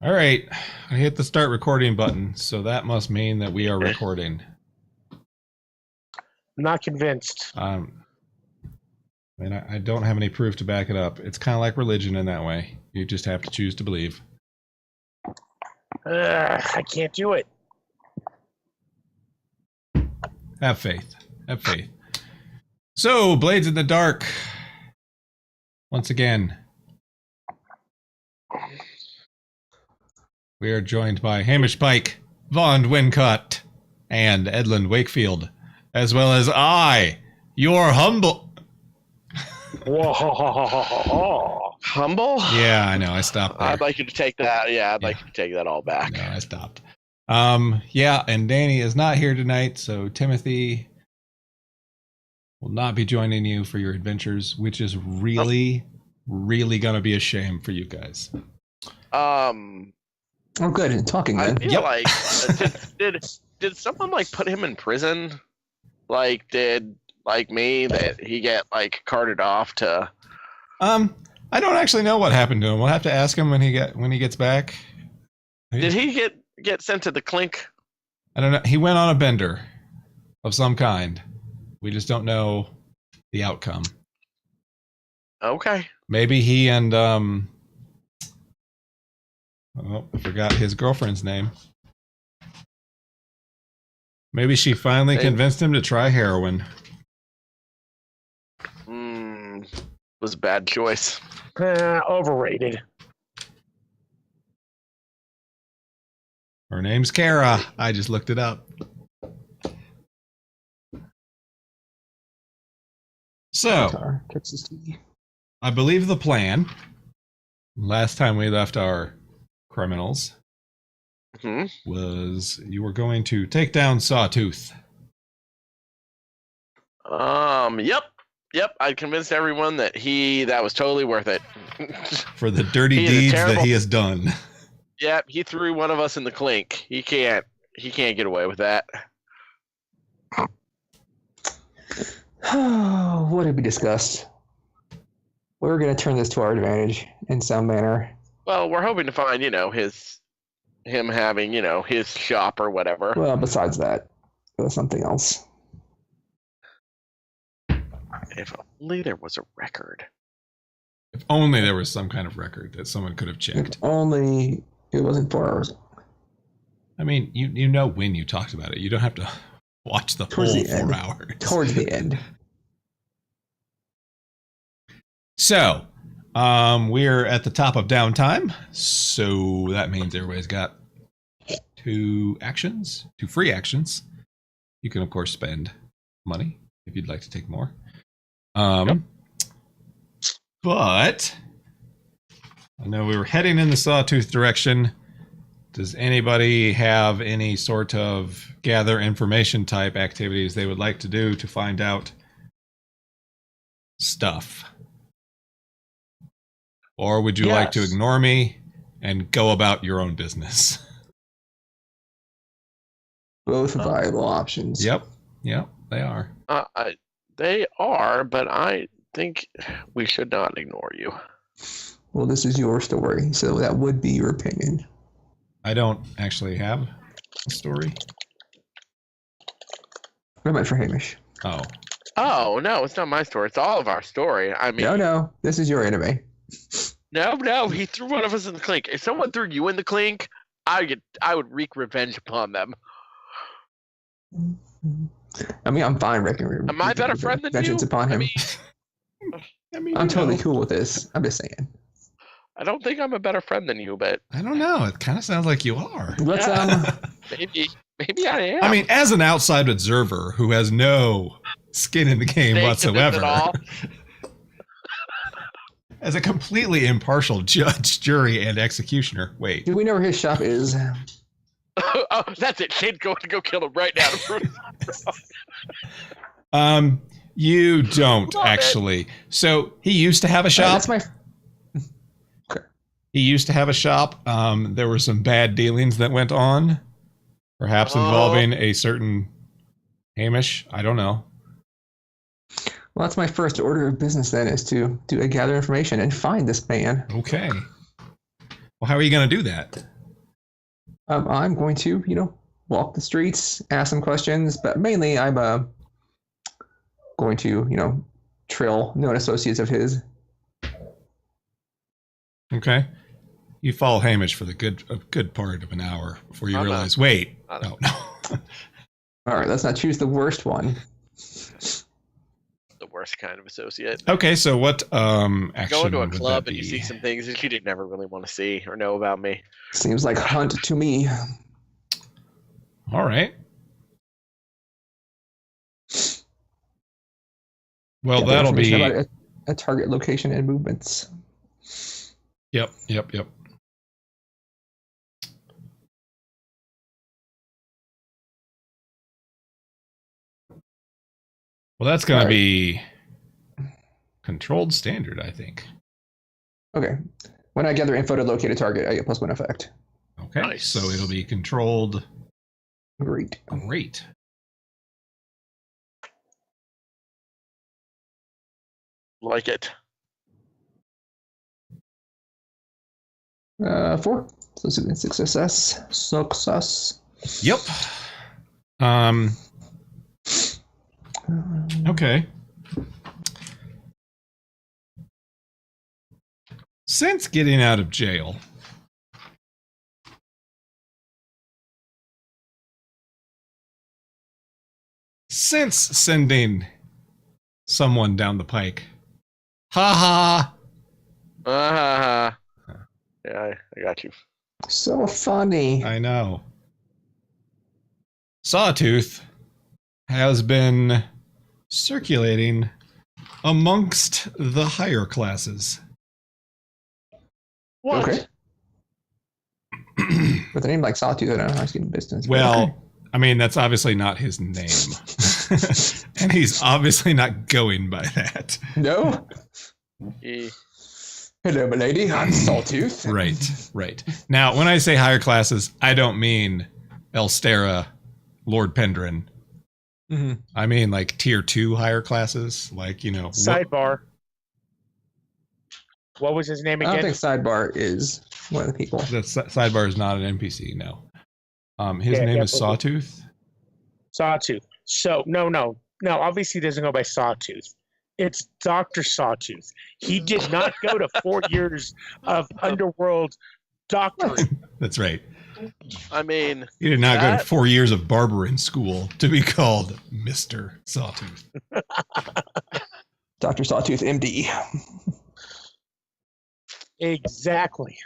All right, I hit the start recording button, so that must mean that we are recording. Not convinced. And I don't have any proof to back it up. It's kind of like religion in that way. You just have to choose to believe. I can't do it. Have faith. Have faith. So, Blades in the Dark. Once again, we are joined by Hamish Pike, Vaughn Wincott, and Edlund Wakefield, as well as I, your humble... Whoa. Humble? Yeah, I know. I stopped there. I'd like you to take that. Yeah, I'd like you to take that all back. No, I stopped. Yeah, and Danny is not here tonight, so Timothy will not be joining you for your adventures, which is really going to be a shame for you guys. Oh, good. Talking I then. feel like did someone like put him in prison? Like did like me that he get like carted off to? I don't actually know what happened to him. We'll have to ask him when he gets back. Did he get sent to the clink? I don't know. He went on a bender of some kind. We just don't know the outcome. Okay. Maybe he and I forgot his girlfriend's name. Maybe she finally convinced him to try heroin. Was a bad choice. Overrated. Her name's Kara. I just looked it up. So, I believe the plan, last time we left our criminals, was you were going to take down Sawtooth. Yep. I convinced everyone that that was totally worth it. For the dirty deeds that he has done. Yep, he threw one of us in the clink. He can't get away with that. What did we discuss? We were going to turn this to our advantage in some manner. Well, we're hoping to find, him having, his shop or whatever. Well, besides that, it was something else. If only there was a record. If only there was some kind of record that someone could have checked. If only it wasn't 4 hours. I mean, you know when you talked about it. You don't have to watch the whole 4 hours. Towards the end. So, we're at the top of downtime. So that means everybody's got 2 free actions. You can, of course, spend money if you'd like to take more. But I know we were heading in the Sawtooth direction. Does anybody have any sort of gather information type activities they would like to do to find out stuff? Or would you like to ignore me and go about your own business? Both viable options. Yep, they are. They are, but I think we should not ignore you. Well, this is your story, so that would be your opinion. I don't actually have a story. What about for Hamish? Oh, no, it's not my story. It's all of our story. I mean, No, this is your anime. No, he threw one of us in the clink. If someone threw you in the clink, I would wreak revenge upon them. I mean, I'm fine wrecking Am I a better friend than you? Upon him. I mean, I'm totally cool with this. I'm just saying. I don't think I'm a better friend than you, but I don't know. It kind of sounds like you are. Let's maybe I am. I mean, as an outside observer who has no skin in the game whatsoever, as a completely impartial judge, jury, and executioner. Wait. Do we know where his shop is? Oh, that's it. Shane's going to go kill him right now. You don't actually. So he used to have a shop. Okay. He used to have a shop. There were some bad dealings that went on, perhaps involving a certain Hamish. I don't know. Well, that's my first order of business then, is to gather information and find this man. Okay. Well, how are you going to do that? I'm going to, walk the streets, ask some questions, but mainly I'm going to, trill known associates of his. Okay. You follow Hamish for a good part of an hour before you realize, wait, no. All right, let's not choose the worst one. The worst kind of associate. Okay, so what action Go into a would club that and you be? see some things that you did never really want to see or know about me. Seems like hunt to me. All right. Well, Gather that'll information be. about a target location and movements. Yep. Well, that's going to be controlled standard, I think. Okay. When I gather info to locate a target, I get +1 effect. Okay. Nice. So it'll be controlled. Great. Like it. 4. So success. Yep. Okay. Since getting out of jail, since sending someone down the pike, ha. Yeah, I got you. So funny. I know. Sawtooth has been circulating amongst the higher classes. What? Okay. With a name like Sawtooth, I don't know how he's getting business. Well, okay. I mean, that's obviously not his name. And he's obviously not going by that. No? He- Hello, my lady. I'm Sawtooth. Right. Now, when I say higher classes, I don't mean Elstera, Lord Pendrin. Mm-hmm. I mean like tier 2 higher classes. Like, Sidebar. What was his name I don't again? think Sidebar is one of the people. The sidebar is not an NPC, no. His name is Sawtooth. Sawtooth. So, no. Obviously, he doesn't go by Sawtooth. It's Dr. Sawtooth. He did not go to 4 years of underworld doctoring. That's right. I mean, He did not go to that- 4 years of barber in school to be called Mr. Sawtooth. Dr. Sawtooth, MD. Exactly.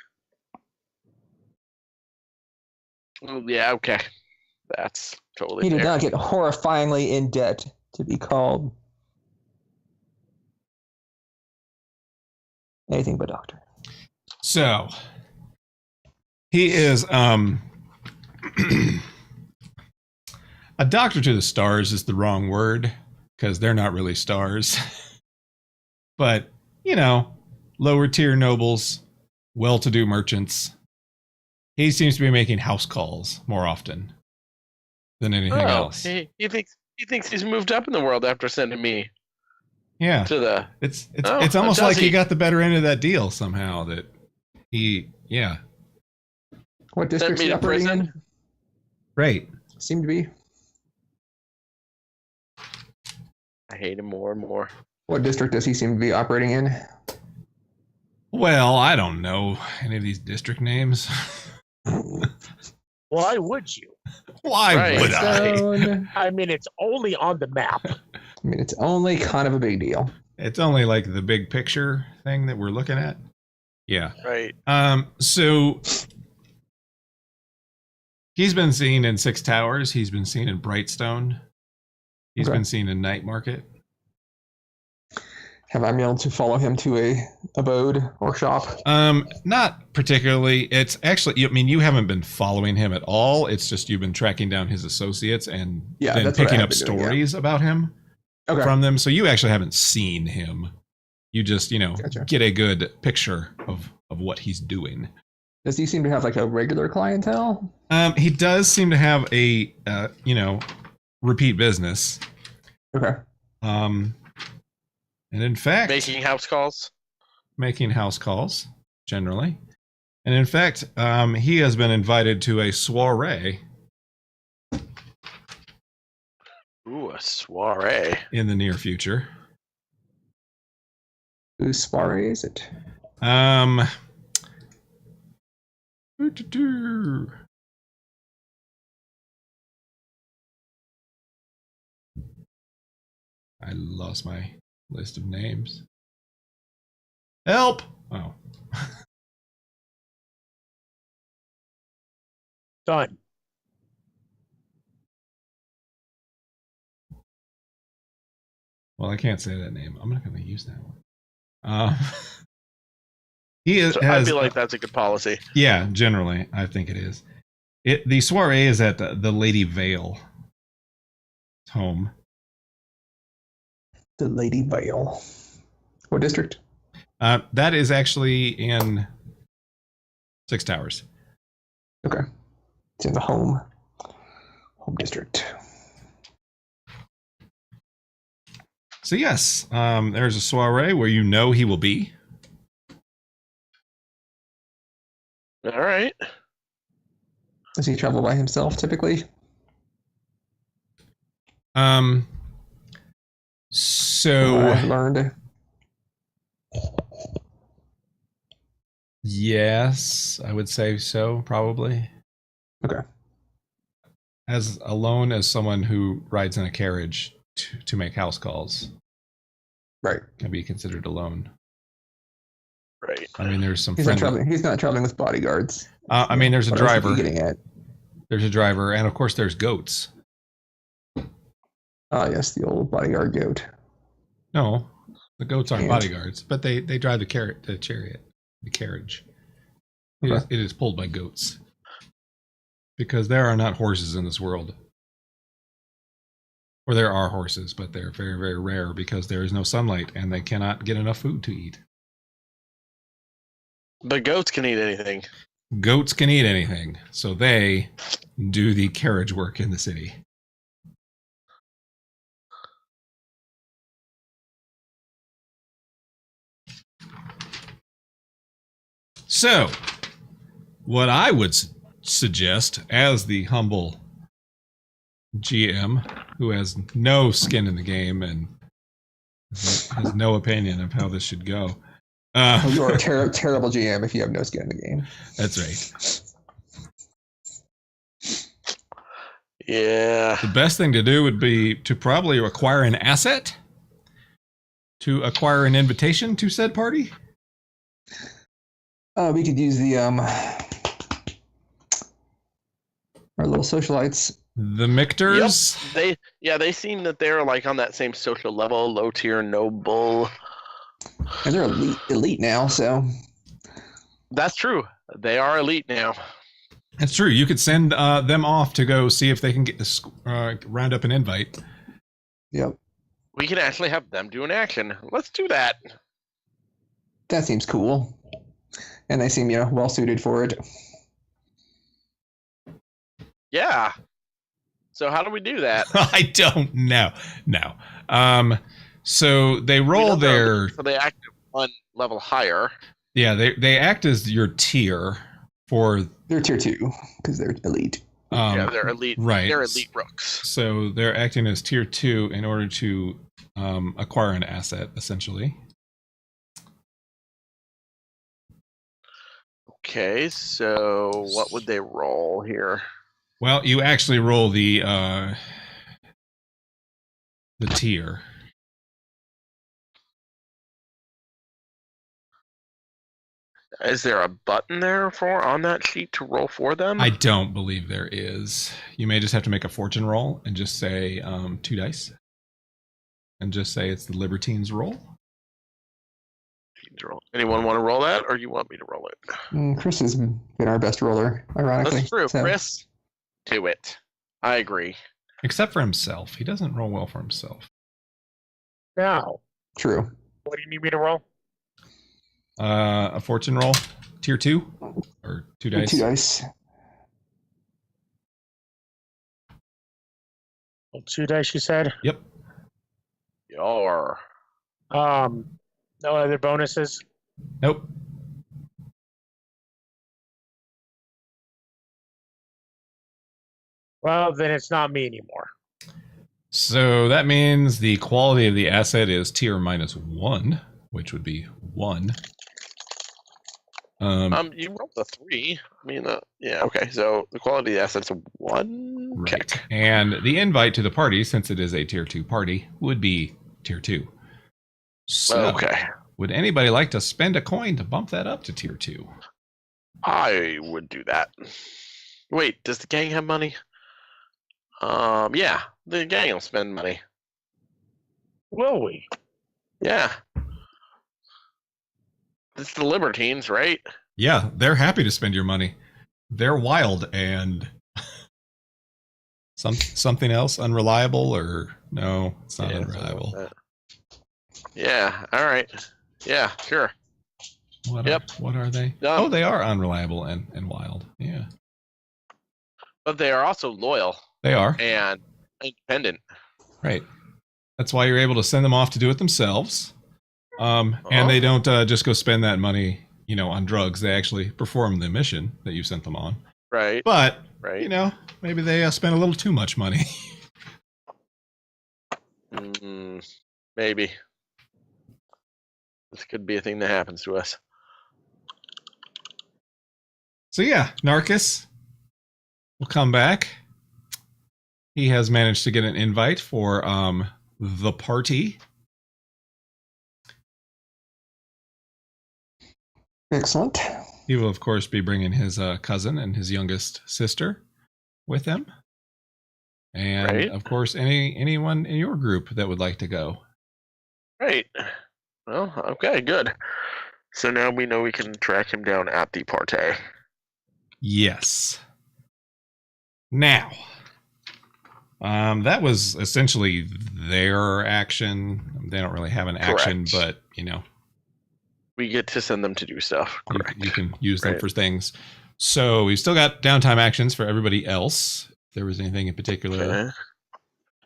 yeah, okay. That's totally He did fair. not get horrifyingly in debt to be called anything but doctor. So, he is a doctor to the stars is the wrong word because they're not really stars. But, lower tier nobles, well-to-do merchants. He seems to be making house calls more often than anything else. He thinks he's moved up in the world after sending me Yeah. to the. It's almost like he got the better end of that deal somehow. That yeah. What district is me he to operating prison? in? Right. Seem to be. I hate him more and more. What district does he seem to be operating in? Well, I don't know any of these district names. Why would you? Why Right. would I? Stone. I mean, it's only on the map. I mean, it's only kind of a big deal. It's only like the big picture thing that we're looking at. Yeah. Right. So he's been seen in Six Towers. He's been seen in Brightstone. He's Okay. been seen in Night Market. Have I been able to follow him to a abode or shop? Not particularly. It's actually, you haven't been following him at all. It's just you've been tracking down his associates and Yeah, then that's what I picking have up been doing, yeah. stories about him Okay. from them. So you actually haven't seen him. You just, Gotcha. get a good picture of what he's doing. Does he seem to have like a regular clientele? He does seem to have a, repeat business. Okay. And in fact, Making house calls. making house calls generally. And in fact, he has been invited to a soiree Ooh, a soiree. in the near future. Whose soiree is it? Doo-doo-doo. I lost my list of names. Help! Oh. Done. Well, I can't say that name. I'm not going to use that one. He So has. I feel like that's a good policy. Yeah, generally, I think it is. The soiree is at the Lady Vale home. The Lady Vale. What district? That is actually in Six Towers. Okay. It's in the home district. So yes, there's a soiree where you know he will be. All right. Does he travel by himself typically? So I learned. Yes, I would say so, probably. Okay. As alone as someone who rides in a carriage to make house calls Right. can be considered alone. Right. I mean, there's some He's not friendly. traveling with bodyguards. I mean, there's a What else is he driver. getting at? There's a driver, and of course, there's goats. Ah, yes, the old bodyguard goat. No, the goats aren't And- bodyguards, but they drive the chariot, the carriage. Okay. It is pulled by goats because there are not horses in this world. Or there are horses, but they're very, very rare because there is no sunlight and they cannot get enough food to eat. But goats can eat anything. Goats can eat anything, so they do the carriage work in the city. So, what I would suggest as the humble GM who has no skin in the game and has no opinion of how this should go. Oh, you are a terrible GM if you have no skin in the game. That's right. Yeah. The best thing to do would be to probably acquire an asset, to acquire an invitation to said party. We could use the our little socialites. The Mictors. They seem that they're like on that same social level, low tier noble. And they're elite now, so That's true. They are elite now. That's true. You could send them off to go see if they can get this, round up an invite. yep. We can actually have them do an action. Let's do that. That seems cool. And they seem, well suited for it. Yeah. So how do we do that? I don't know. No. So they roll their. So they act one level higher. Yeah, they act as your tier for. They're tier 2 because they're elite. Yeah, they're elite. Right. They're elite rooks. So they're acting as tier 2 in order to acquire an asset, essentially. Okay, so what would they roll here? Well, you actually roll the tier. Is there a button there on that sheet to roll for them? I don't believe there is. You may just have to make a fortune roll and just say 2 dice. And just say it's the Libertines roll. Anyone want to roll that, or you want me to roll it? Chris has been our best roller, ironically. That's true. So, Chris, do it. I agree. Except for himself. He doesn't roll well for himself. Now, true. what do you need me to roll? A fortune roll, tier 2, or 2 dice. 2 dice. Well, 2 dice, you said. Yep. Your No other bonuses. Nope. Well, then it's not me anymore. So that means the quality of the asset is tier -1, which would be 1. You rolled a 3. I mean, yeah, okay. So the quality of the asset's a 1. Right. And the invite to the party, since it is a tier 2 party, would be tier 2. So, Okay. would anybody like to spend a coin to bump that up to tier 2? I would do that. Wait, does the gang have money? Yeah, the gang will spend money. Will we? Yeah. It's the Libertines, right? Yeah, they're happy to spend your money. They're wild and something else unreliable, or no, it's not unreliable. Yeah, all right. Yeah, sure. What are they? Done. Oh, they are unreliable and wild. Yeah. But they are also loyal They are. and independent. Right. That's why you're able to send them off to do it themselves. And they don't just go spend that money, on drugs. They actually perform the mission that you sent them on. Right. But, right. Maybe they spend a little too much money. Maybe. This could be a thing that happens to us. So yeah, Narcus will come back. He has managed to get an invite for the party. Excellent. He will, of course, be bringing his cousin and his youngest sister with him. And, right. Of course, anyone in your group that would like to go. Right. Well, okay, good. So now we know we can track him down at the party. Yes. Now, that was essentially their action. They don't really have an action, Correct. but, we get to send them to do stuff. Correct. You can use them for things. So we've still got downtime actions for everybody else. If there was anything in particular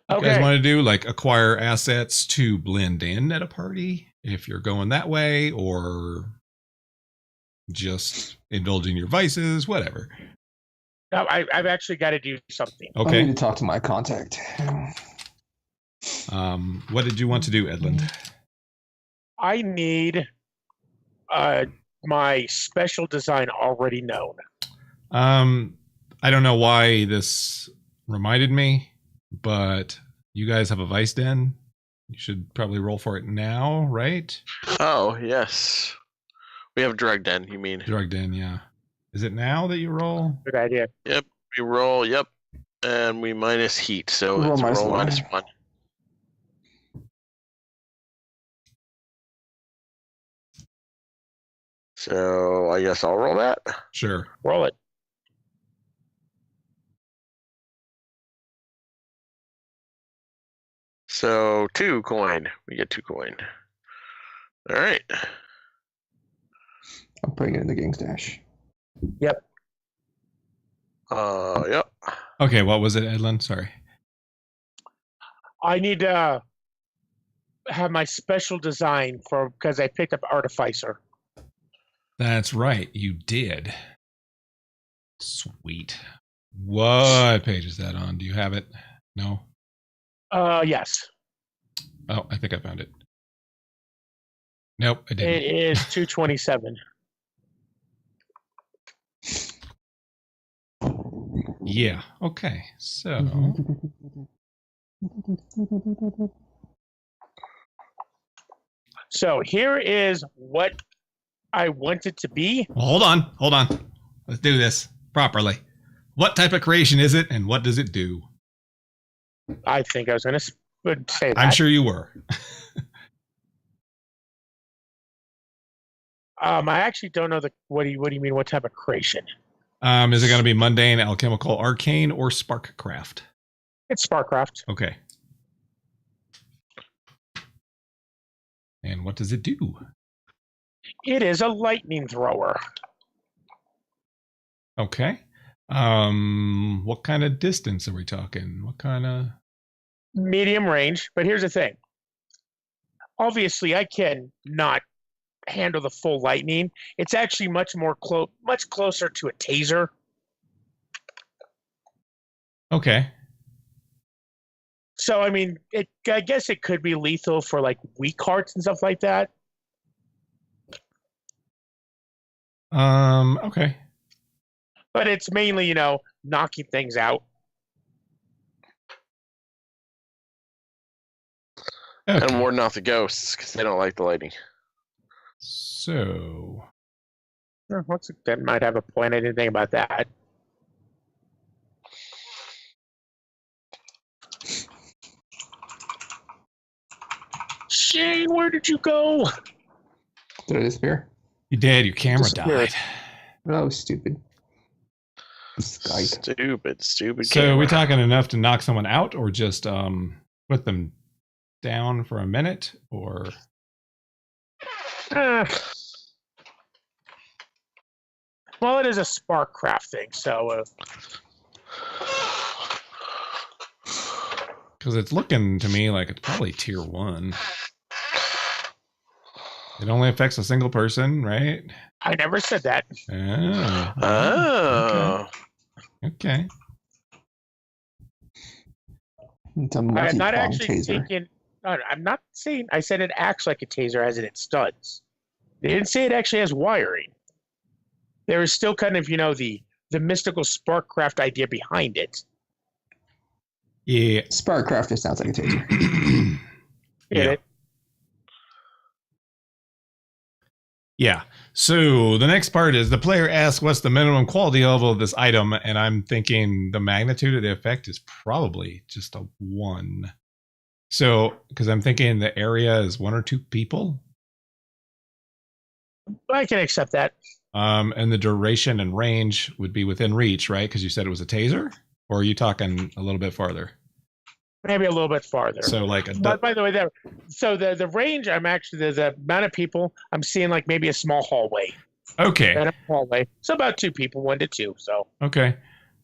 you guys want to do, like acquire assets to blend in at a party, if you're going that way, or just indulging your vices, whatever. No, I've actually got to do something. Okay. I need to talk to my contact. What did you want to do, Edlund? I need my special design already known. I don't know why this reminded me, but you guys have a vice den. You should probably roll for it now, right? Oh, yes. We have drug den, you mean? Drug den, yeah. Is it now that you roll? Good idea. Yep, we roll, and we minus heat, so Roll it's minus roll one. -1. So I guess I'll roll that. Sure. Roll it. So 2 coin. We get 2 coin. All right. I'm putting it in the gang stash. Yep. Yep. Okay, what was it, Edlund? Sorry. I need to have my special design because I picked up Artificer. That's right, you did. Sweet. What page is that on? Do you have it? No? Yes. Oh, I think I found it. Nope, I didn't. It is 227. Yeah, okay. So, So here is what I want it to be. well, hold on. Let's do this properly. What type of creation is it, and what does it do? I think I was going to say that. I'm sure you were. I actually don't know what do you mean? What type of creation? Is it going to be mundane, alchemical, arcane, or sparkcraft? It's Sparkcraft. Okay. And what does it do? It is a lightning thrower. Okay. What kind of distance are we talking? What kind of... Medium range, but here's the thing. Obviously, I can not handle the full lightning. It's actually much closer to a taser. Okay. So I mean, I guess it could be lethal for like weak hearts and stuff like that. Okay. But it's mainly, knocking things out. Okay. And warding off the ghosts because they don't like the lighting. So, That might have a point. I didn't think about that. Shane, where did you go? Did I disappear? you did. Your camera Disappeared. died. Oh, stupid. Skype. Stupid. So, are camera. we talking enough to knock someone out, or just put them down for a minute, or? Well, it is a spark craft thing, so Because it's looking to me like it's probably tier 1. It only affects a single person, right? I never said that. Oh. Okay. It's a I'm not multi-pronged actually taser. thinking. No, I'm not saying. I said it acts like a taser, as in it studs. They didn't say it actually has wiring. There is still kind of, the mystical spark craft idea behind it. Yeah. Sparkcraft just sounds like a taser. Get Yeah. it? Yeah. So the next part is the player asks what's the minimum quality level of this item, and I'm thinking the magnitude of the effect is probably just a 1. So, because I'm thinking the area is 1 or 2 people, I can accept that. and the duration and range would be within reach, right? Because you said it was a taser, or are you talking a little bit farther? Maybe a little bit farther. So, like But by the way, the range, I'm actually the amount of people I'm seeing, like maybe a small hallway. okay. And a hallway. So about 2 people, 1 to 2. So Okay.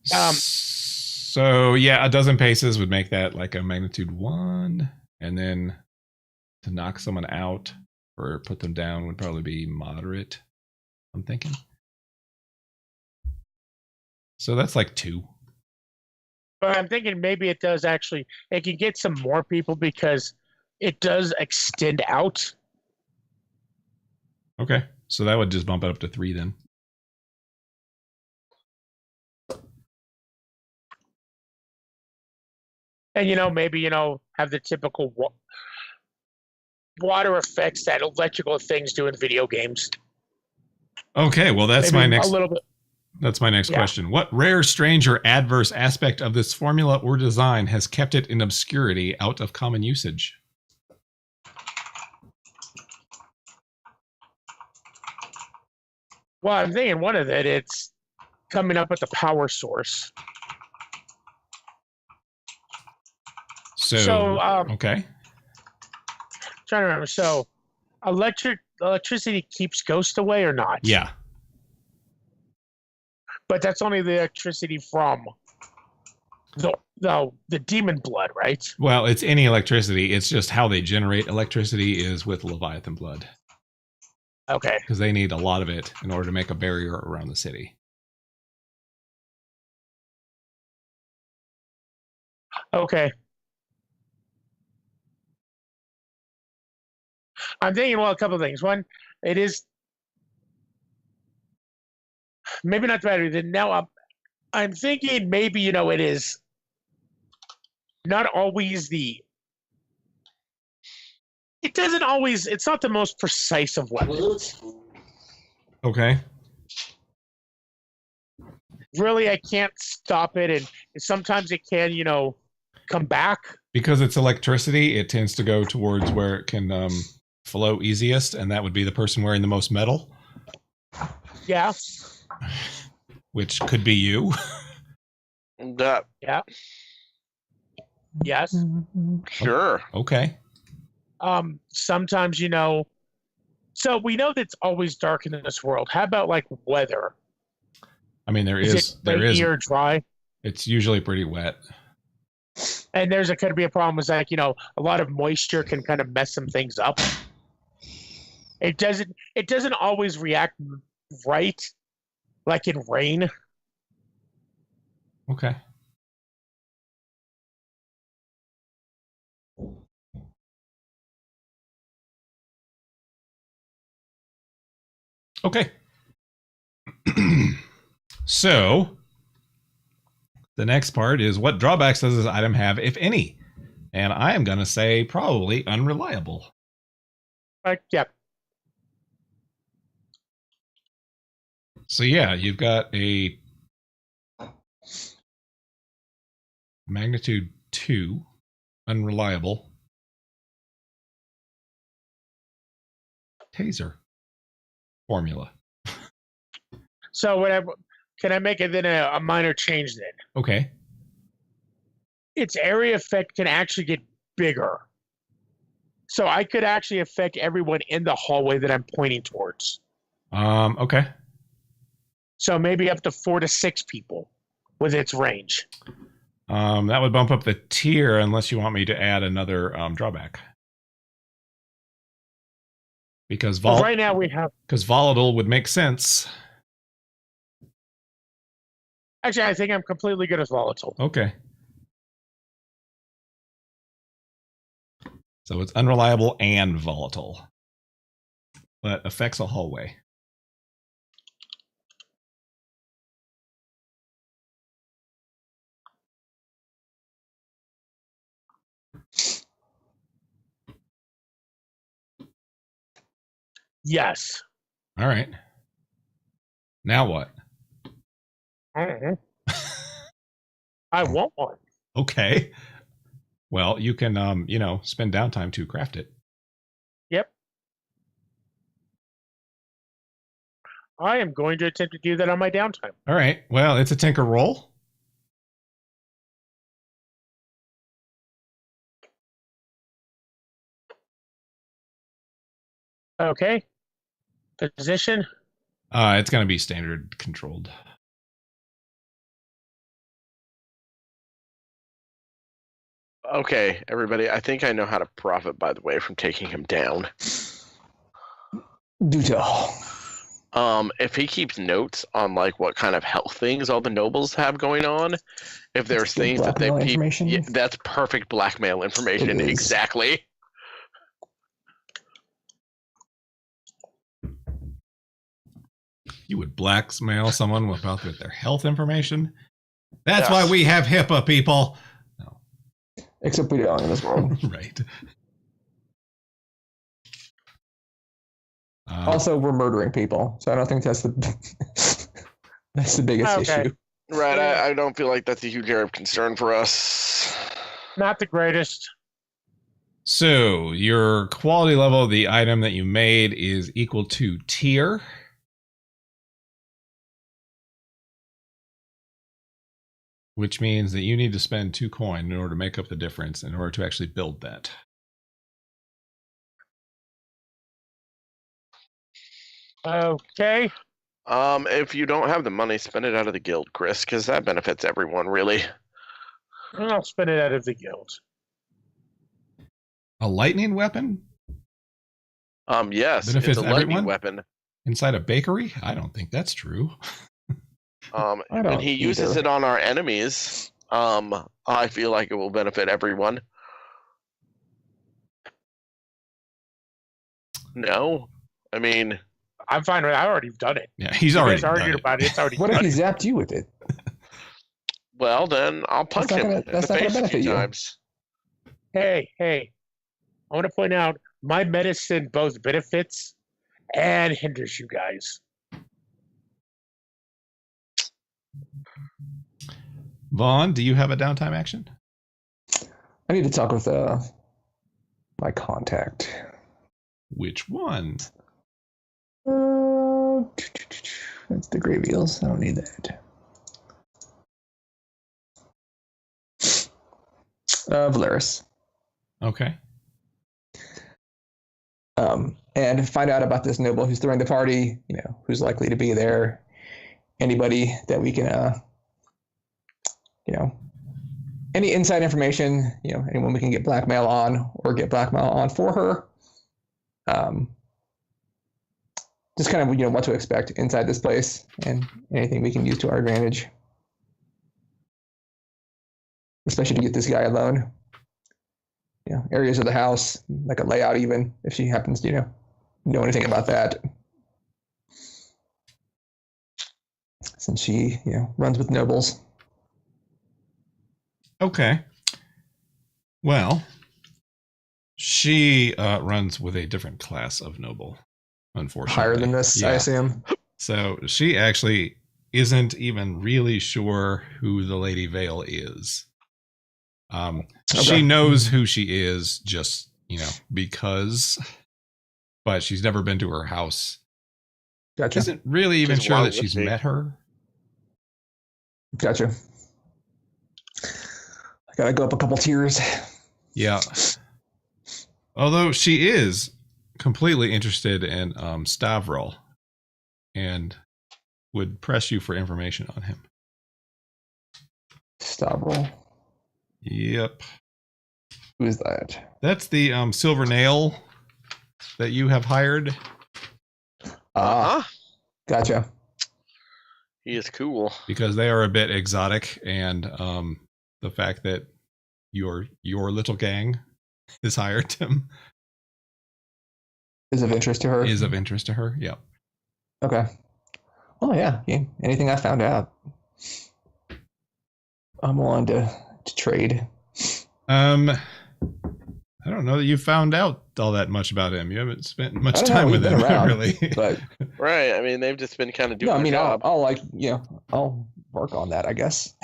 So yeah, a dozen paces would make that like a magnitude 1, and then to knock someone out or put them down would probably be moderate, I'm thinking. So that's like 2. but I'm thinking maybe it does actually. It can get some more people because it does extend out. Okay. So that would just bump it up to 3 then. And maybe have the typical water effects that electrical things do in video games. Okay, well that's Maybe my next a little bit. that's my next Yeah. question. What rare, strange, or adverse aspect of this formula or design has kept it in obscurity out of common usage? Well, I'm thinking one of it's coming up with the power source. So, okay. Trying to remember. So, electricity keeps ghosts away or not? Yeah. But that's only the electricity from the demon blood, right? Well, it's any electricity. It's just how they generate electricity is with Leviathan blood. Okay. Because they need a lot of it in order to make a barrier around the city. Okay. I'm thinking, well, a couple of things. One, it is maybe not the battery. Now I'm thinking maybe, it is not always it's not the most precise of weapons. Okay. Really, I can't stop it. And sometimes it can, come back. Because it's electricity, it tends to go towards where it can flow easiest, and that would be the person wearing the most metal. Yeah. Which could be you. Yeah. Yes. Sure. Okay. Sometimes, so we know that it's always dark in this world. How about like weather? I mean, there Is is it there rainy is. or dry? It's usually pretty wet. And could be a problem with like, a lot of moisture can kind of mess some things up. It doesn't always react right, like in rain. Okay. Okay. So the next part is what drawbacks does this item have, if any? And I am going to say probably unreliable. Yeah. So yeah, you've got a magnitude 2, unreliable taser formula. So whatever. Can I make it then a minor change then? Okay. Its area effect can actually get bigger. So I could actually affect everyone in the hallway that I'm pointing towards. Okay. So maybe up to 4 to 6 people with its range. That would bump up the tier unless you want me to add another drawback. Because Right now we have. Because volatile would make sense. Actually, I think I'm completely good as volatile. Okay. So it's unreliable and volatile, but affects a hallway. Yes. All right. Now what? I want one. Okay. Well, you can, spend downtime to craft it. Yep. I am going to attempt to do that on my downtime. All right. Well, it's a tinker roll. Okay. Position. It's going to be standard controlled. Okay, everybody, I think I know how to profit, by the way, from taking him down. Do tell. If he keeps notes on like what kind of health things all the nobles have going on, if there's things that they information. yeah, that's perfect blackmail information. Exactly. You would blackmail someone about their health information? That's Yes. why we have HIPAA, people. No. Except we don't in this world. Right. Also, we're murdering people, so I don't think that's the that's the biggest issue. Right, I don't feel like that's a huge area of concern for us. Not the greatest. So your quality level of the item that you made is equal to tier. Which means that you need to spend 2 coin in order to make up the difference in order to actually build that. Okay. If you don't have the money, spend it out of the guild, Chris, because that benefits everyone, really. I'll spin it out of the guild. A lightning weapon? Yes, Benefits it's a lightning everyone? weapon. Inside a bakery? I don't think that's true. And he uses it on our enemies. I feel like it will benefit everyone. No, I mean, I'm fine with it. I've already done it. Yeah, he's already argued about it. It's already What if done he it. zapped you with it? well, then I'll punch him in the face a few times. Hey. I want to point out my medicine both benefits and hinders you guys. Vaughn, do you have a downtime action? I need to talk with my contact. Which one? That's the gravy eels. I don't need that. Valeris. Okay. And find out about this noble who's throwing the party, who's likely to be there. Anybody that we can, any inside information, anyone we can get blackmail on or get blackmail on for her. Just kind of, what to expect inside this place and anything we can use to our advantage. Especially to get this guy alone. Areas of the house, like a layout even, if she happens to, know anything about that. since she, runs with nobles. Okay. Well, she runs with a different class of noble, unfortunately. Higher than this, I assume. So she actually isn't even really sure who the Lady Vale is. She knows who she is just, because, but she's never been to her house. Gotcha. Isn't really even Just sure why that would she's she? met her. Gotcha. I gotta go up a couple tiers. Yeah. Although she is completely interested in Stavro and would press you for information on him. Stavro. Yep. Who is that? That's the silver nail that you have hired. Uh-huh. Gotcha. He is cool. Because they are a bit exotic, and the fact that your little gang has hired him Is of interest to her. is of interest to her. Yep. Okay. Oh yeah. Anything I found out, I'm willing to trade. I don't know that you found out all that much about him. You haven't spent much I don't know, time we've with been him, around, really. But Right. I mean, they've just been kind of doing no, I mean, their job. I'll work on that, I guess.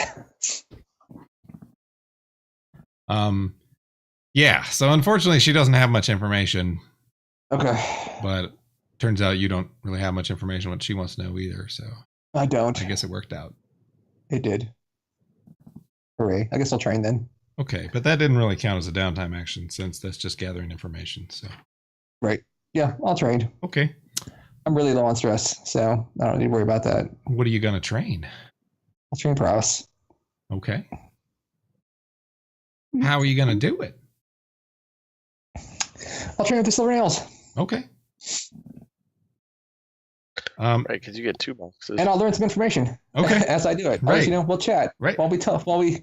Yeah. So unfortunately, she doesn't have much information. Okay. But turns out you don't really have much information what she wants to know either. So I don't. I guess it worked out. It did. Hooray! I guess I'll train then. Okay, but that didn't really count as a downtime action since that's just gathering information. So Right. Yeah, I'll train. okay, I'm really low on stress, so I don't need to worry about that. what are you gonna train? I'll train prowess. Okay, how are you gonna do it? I'll train with the silver nails, Okay. Right, because you get 2 boxes. and I'll learn some information. Okay. As I do it. Right. We'll chat. Right. While we tough. While we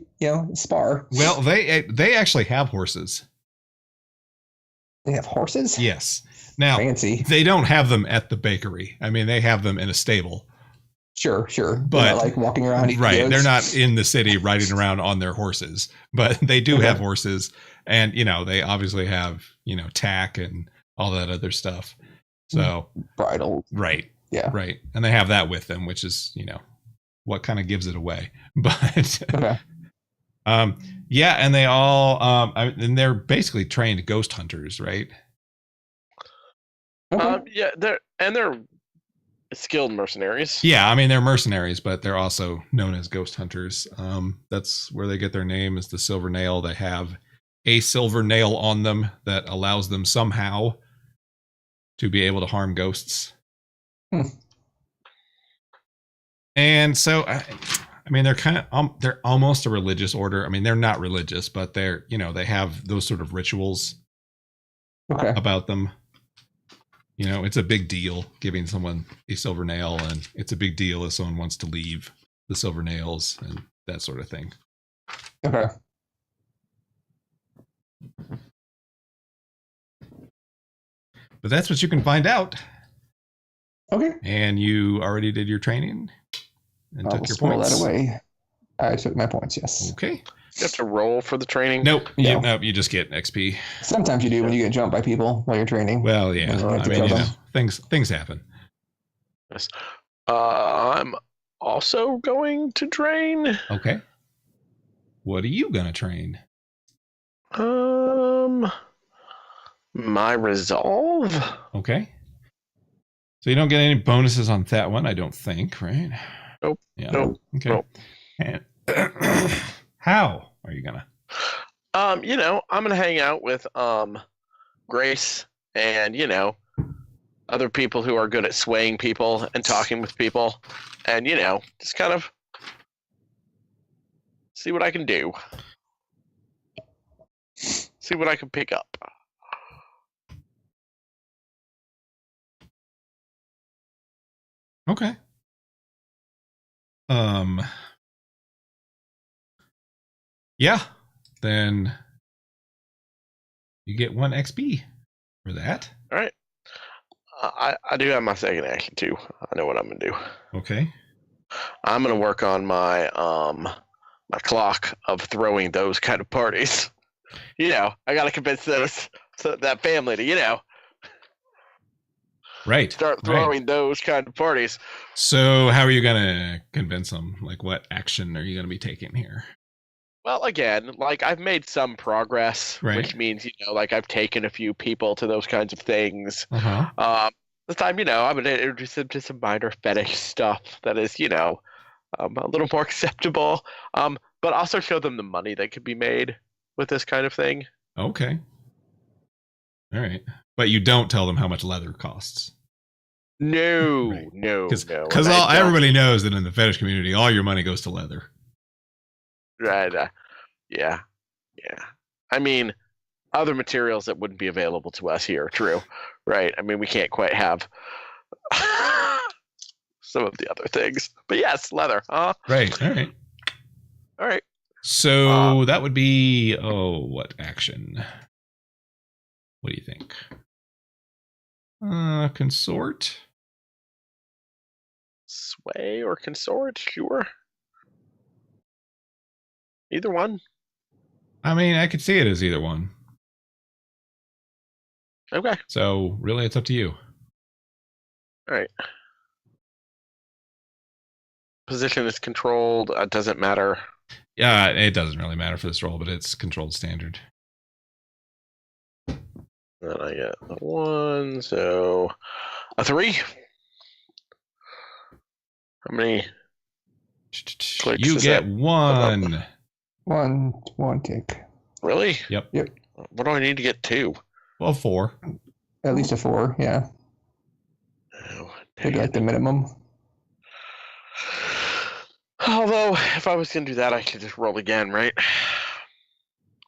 spar. Well, they actually have horses. They have horses. Yes. Now Fancy. they don't have them at the bakery. I mean, they have them in a stable. Sure. But they're not, like walking around. Eating Right. goats. They're not in the city riding around on their horses, but they do have horses, and they obviously have tack and all that other stuff. So bridle. right. Yeah. Right. And they have that with them, which is, what kind of gives it away. But Okay. yeah, and they all and they're basically trained ghost hunters, right? Okay. Yeah, they're skilled mercenaries. Yeah, I mean they're mercenaries, but they're also known as ghost hunters. That's where they get their name, is the silver nail. They have a silver nail on them that allows them somehow to be able to harm ghosts. And so I mean they're they're almost a religious order. I mean they're not religious, but they're they have those sort of rituals about them. It's a big deal giving someone a silver nail, and it's a big deal if someone wants to leave the silver nails and that sort of thing. Okay. But that's what you can find out. Okay. And you already did your training and I took will your spoil points. that away. I took my points. Yes. Okay. You have to roll for the training. Nope. Yeah. Nope. You just get XP. Sometimes you do when you get jumped by people while you're training. Well, yeah. When you have I to mean, kill them. things happen. Yes. I'm also going to train. Okay. What are you gonna train? My resolve. Okay. So you don't get any bonuses on that one, I don't think, right? Nope. Yeah. Nope. Okay. Nope. And how are you gonna? I'm gonna hang out with Grace and other people who are good at swaying people and talking with people, and just kind of see what I can do. See what I can pick up. Okay. Yeah. Then you get 1 XP for that. All right. I do have my second action too. I know what I'm gonna do. Okay. I'm gonna work on my my clock of throwing those kind of parties. I gotta convince that family to Right. start Right. throwing those kind of parties. So how are you going to convince them? Like, what action are you going to be taking here? Well, again, like I've made some progress, Right. which means like I've taken a few people to those kinds of things. Uh-huh. This time, I'm gonna introduce them to some minor fetish stuff that is, a little more acceptable. But also show them the money that could be made with this kind of thing. Okay. All right. But you don't tell them how much leather costs. No, Right. no, Because no. And I don't- everybody knows that in the fetish community, all your money goes to leather. Right. Yeah. Yeah. I mean, other materials that wouldn't be available to us here. True. Right. I mean, we can't quite have some of the other things. But yes, leather. Right. All right. All right. So that would be, what action? What do you think? Consort? Sway or consort? Sure. Either one. I mean, I could see it as either one. Okay. So really, it's up to you. All right. Position is controlled. Doesn't matter. Yeah, it doesn't really matter for this roll, but it's controlled standard. Then I get the 1, so a 3. How many? Clicks You is get that? one. One tick. Really? Yep. What do I need to get 2? Well, 4. At least a 4, yeah. Oh, Maybe like the minimum. Although, if I was going to do that, I could just roll again, right?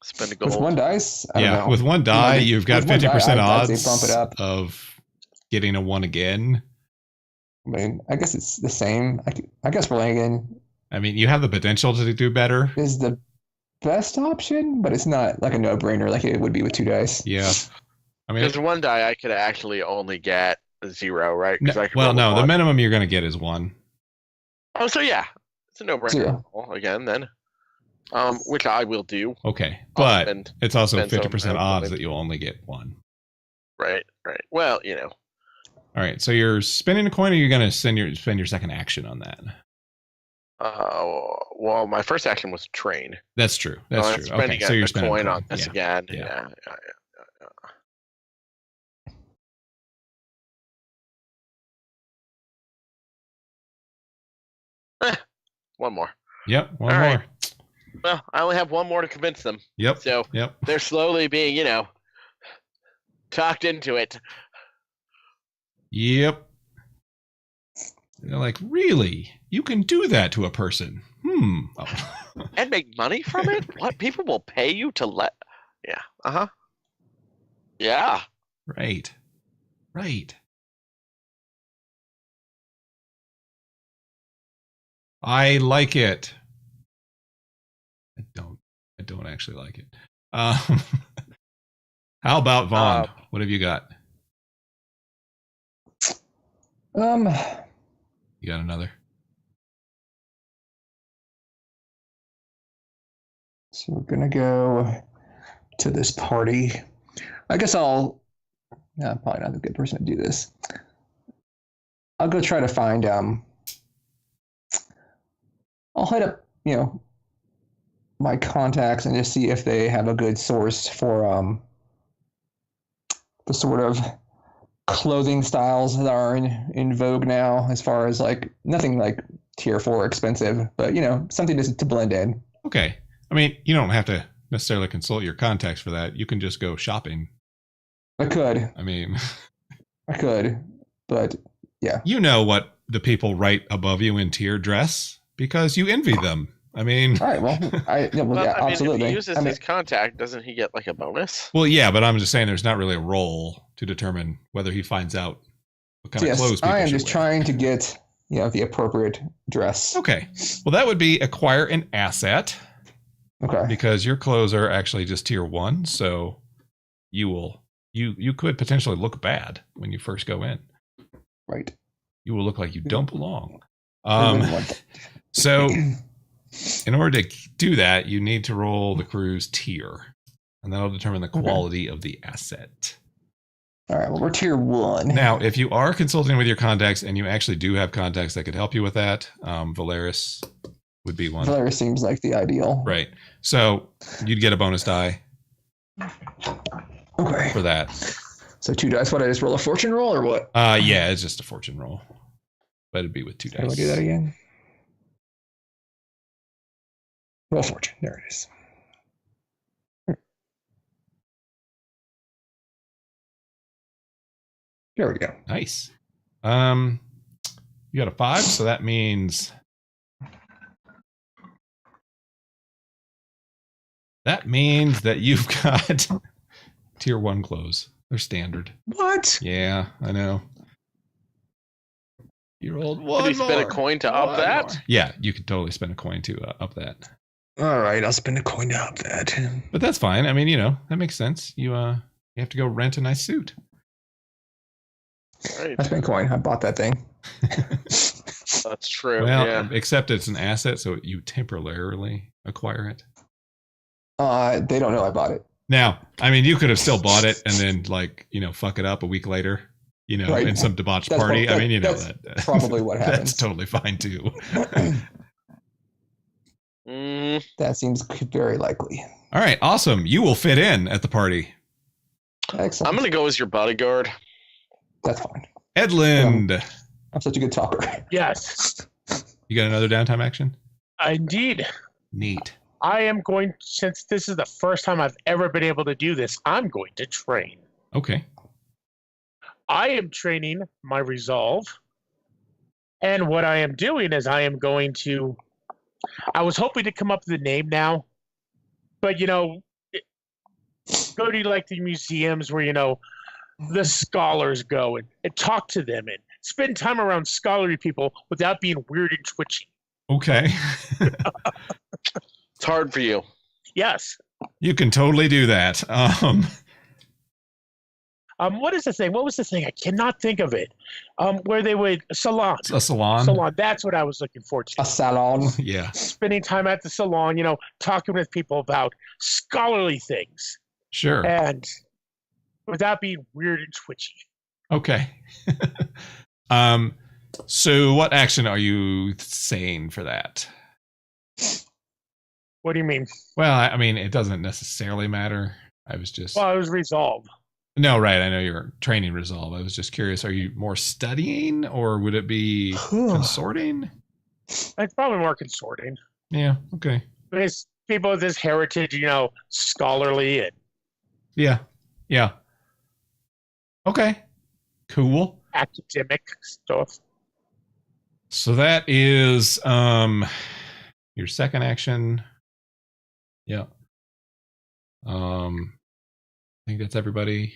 Spend a gold. With one dice? I don't know. With one die, you've got with one die, 50% I'd say odds bump it up. of getting a 1 again. I mean, I guess it's the same. I guess rolling again I mean, you have the potential to do better. is the best option, but it's not like a no-brainer like it would be with 2 dice. Yeah. I mean, Because one die, I could actually only get a 0, right? no, the 1. minimum you're going to get is 1. Oh, so yeah. It's a no-brainer 0. again, then. Which I will do. Okay. But spend- it's also spend some 50% odds money. that you'll only get 1. Right. Well, All right. So you're spending a coin, or you're going to spend your second action on that? Well, my first action was train. That's true. That's I'm true. spending Okay. So you're a spending coin a on this again. Yeah. One more. Yep. One All more. right. Well, I only have one more to convince them. Yep. So Yep. they're slowly being, talked into it. Yep. They're like, really? You can do that to a person? Oh. And make money from it? What? People will pay you to let... Yeah. Uh-huh. Yeah. Right. I like it. I don't actually like it. How about Vaughn? What have you got? You got another? So we're gonna go to this party. I guess probably not a good person to do this. I'll go try to find I'll hit up, my contacts and just see if they have a good source for the sort of clothing styles that are in vogue now, as far as like nothing like tier 4 expensive, but something just to blend in. Okay. I mean, you don't have to necessarily consult your contacts for that. You can just go shopping. I could, but yeah. You know what the people right above you in tier dress because you envy them. I mean, all right. Well, absolutely. If he uses his contact, doesn't he get like a bonus? Well, yeah, but I'm just saying there's not really a role to determine whether he finds out what kind of clothes people I am should just wear. trying to get the appropriate dress. Okay. Well, that would be acquire an asset. Okay. Because your clothes are actually just tier 1, so you could potentially look bad when you first go in. Right. You will look like you don't belong. I wouldn't want that. So in order to do that, you need to roll the crew's tier, and that'll determine the quality of the asset. All right, well, we're tier 1. Now, if you are consulting with your contacts and you actually do have contacts that could help you with that, Valeris would be one. Valeris seems like the ideal. Right. So you'd get a bonus die Okay. for that. So 2 dice. What, I just roll a fortune roll or what? Yeah, it's just a fortune roll. But it'd be with 2 How do I dice. do that again? Roll fortune. There it is. There we go. Nice. You got a 5, so that means that you've got tier 1 clothes. They're standard. What? Yeah, I know. You rolled one. Could he spend a more. coin to up One that? more. Yeah, you could totally spend a coin to up that. All right, I'll spend a coin to up that. But that's fine. I mean, that makes sense. You have to go rent a nice suit. Right. I spent coin. I bought that thing. That's true. Well, yeah. except it's an asset, so you temporarily acquire it. They don't know I bought it. Now, I mean, you could have still bought it and then fuck it up a week later, Right. in some debauched That's party. what- I mean, that's that probably what That's happens. totally fine too. That seems very likely. All right, awesome. You will fit in at the party. Excellent. I'm gonna go as your bodyguard. That's fine. Edlund, I'm such a good talker. Yes, you got another downtime action? indeed. Neat. I am going, since this is the first time I've ever been able to do this, I'm going to train. Okay. I am training my resolve. And what I am doing is I was hoping to come up with a name now, but go to like the museums where, the scholars go and talk to them and spend time around scholarly people without being weird and twitchy. Okay. It's hard for you. Yes. You can totally do that. What is the thing? What was the thing? I cannot think of it. Where they would salon. A salon. Salon. That's what I was looking forward to. A salon. Yeah. Spending time at the salon, talking with people about scholarly things Sure. and without being weird and twitchy. Okay. So what action are you saying for that? What do you mean? Well, I mean, it doesn't necessarily matter. I was just Well, it was resolve. No, right. I know you're training resolve. I was just curious. Are you more studying or would it be consorting? It's probably more consorting. Yeah. Okay. Because people with this heritage, scholarly and Yeah. Yeah. Okay. Cool. academic stuff. So that is your second action. Yeah. I think that's everybody.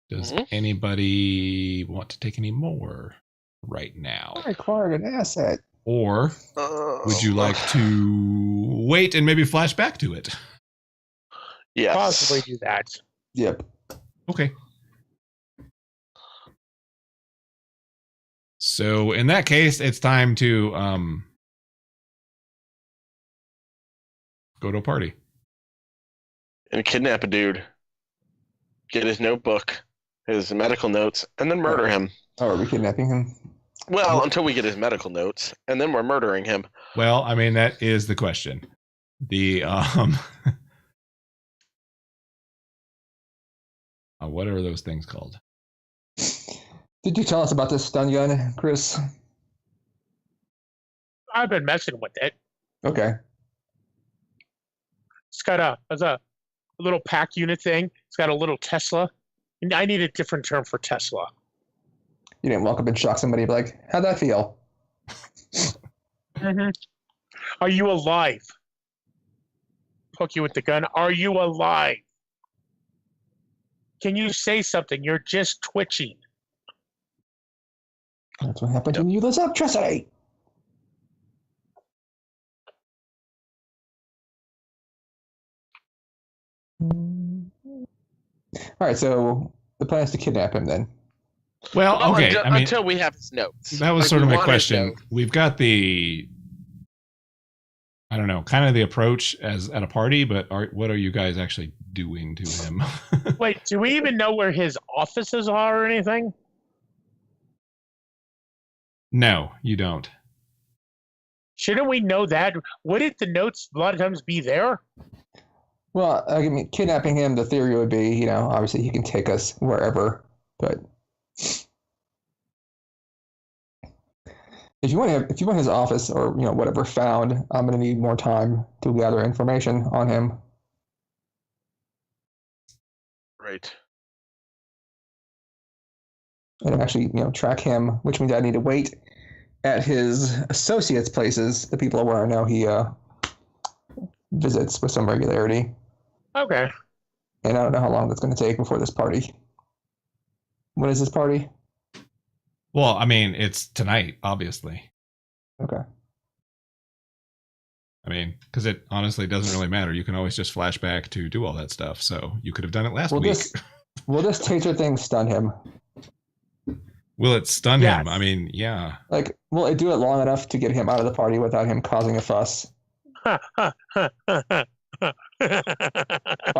Does anybody want to take any more right now? I acquired an asset. Or would you like to wait and maybe flash back to it? Yes. Possibly do that. Yep. Okay. So in that case, it's time to go to a party. And kidnap a dude. Get his notebook, his medical notes, and then murder him. Oh, are we kidnapping him? Well, until we get his medical notes, and then we're murdering him. Well, I mean, that is the question. The what are those things called? Did you tell us about this stun gun, Chris? I've been messing with it. Okay. It's got a little pack unit thing. It's got a little Tesla. And I need a different term for Tesla. You didn't walk up and shock somebody and be like, how'd that feel? Mm-hmm. Are you alive? Poke you with the gun. Are you alive? Can you say something? You're just twitching. That's what happened when you lose electricity. All right, so the plan is to kidnap him then. Well, okay. Until we have his notes. That was Like, sort of we my want his question. notes. We've got the, I don't know, kind of the approach as at a party, but what are you guys actually doing to him? Wait, do we even know where his offices are or anything? No, you don't. Shouldn't we know that? Wouldn't the notes a lot of times be there? Well, I mean, kidnapping him, the theory would be, you know, obviously he can take us wherever, but if you want his office or, you know, whatever found, I'm going to need more time to gather information on him. Right. And actually, you know, track him, which means I need to wait at his associates' places, the people where I know he visits with some regularity. Okay. And I don't know how long it's going to take before this party. When is this party? Well, I mean, it's tonight, obviously. Okay. I mean, because it honestly doesn't really matter. You can always just flash back to do all that stuff. So you could have done it last week. Will this taser thing stun him? Will it stun Yes. him? I mean, yeah. Like, will it do it long enough to get him out of the party without him causing a fuss? By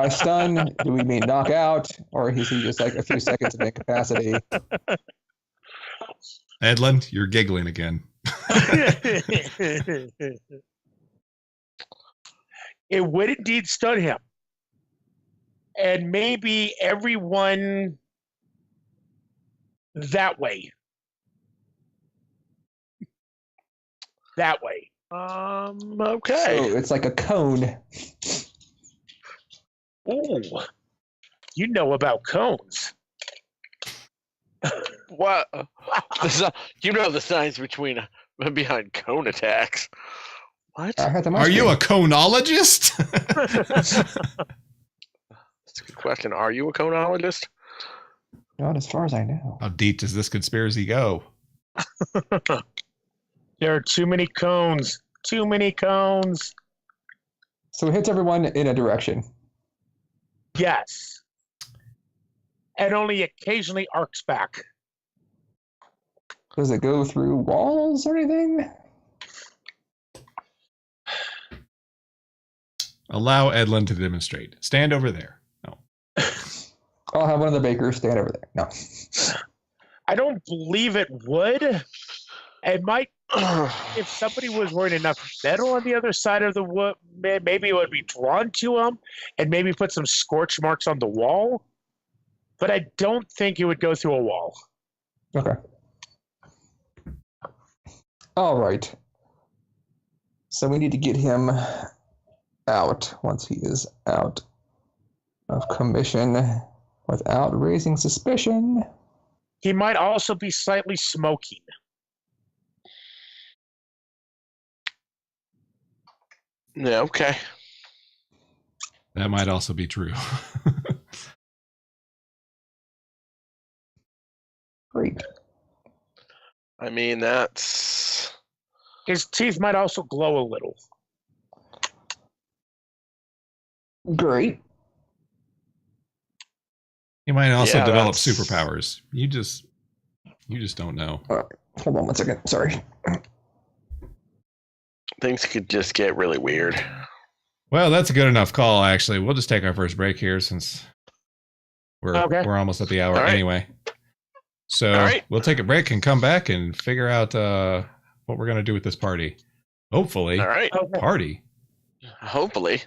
stun, do we mean knockout, or is he just like a few seconds of incapacity? Edlund, you're giggling again. It would indeed stun him. And maybe everyone that way. That way. Okay. So it's like a cone. Ooh. You know about cones. What? You know the science behind cone attacks. What? I had them Are you a conologist? That's a good question. Are you a conologist? Not as far as I know. How deep does this conspiracy go? There are too many cones. Too many cones. So it hits everyone in a direction. Yes. And only occasionally arcs back. Does it go through walls or anything? Allow Edlund to demonstrate. Stand over there. No. I'll have one of the bakers stand over there. No. I don't believe it would. It might, if somebody was wearing enough metal on the other side of the wood, maybe it would be drawn to them and maybe put some scorch marks on the wall. But I don't think it would go through a wall. Okay. All right. So we need to get him out once he is out of commission without raising suspicion. He might also be slightly smoking. Yeah, okay. That might also be true. Great. I mean, that's... His teeth might also glow a little. Great. He might also Yeah, develop that's- superpowers. You just don't know. Hold on 1 second. Sorry. Things could just get really weird. Well, that's a good enough call, actually. We'll just take our first break here since we're almost at the hour All right. anyway. So All right. we'll take a break and come back and figure out what we're going to do with this party. Hopefully, All right. Okay. party. Hopefully.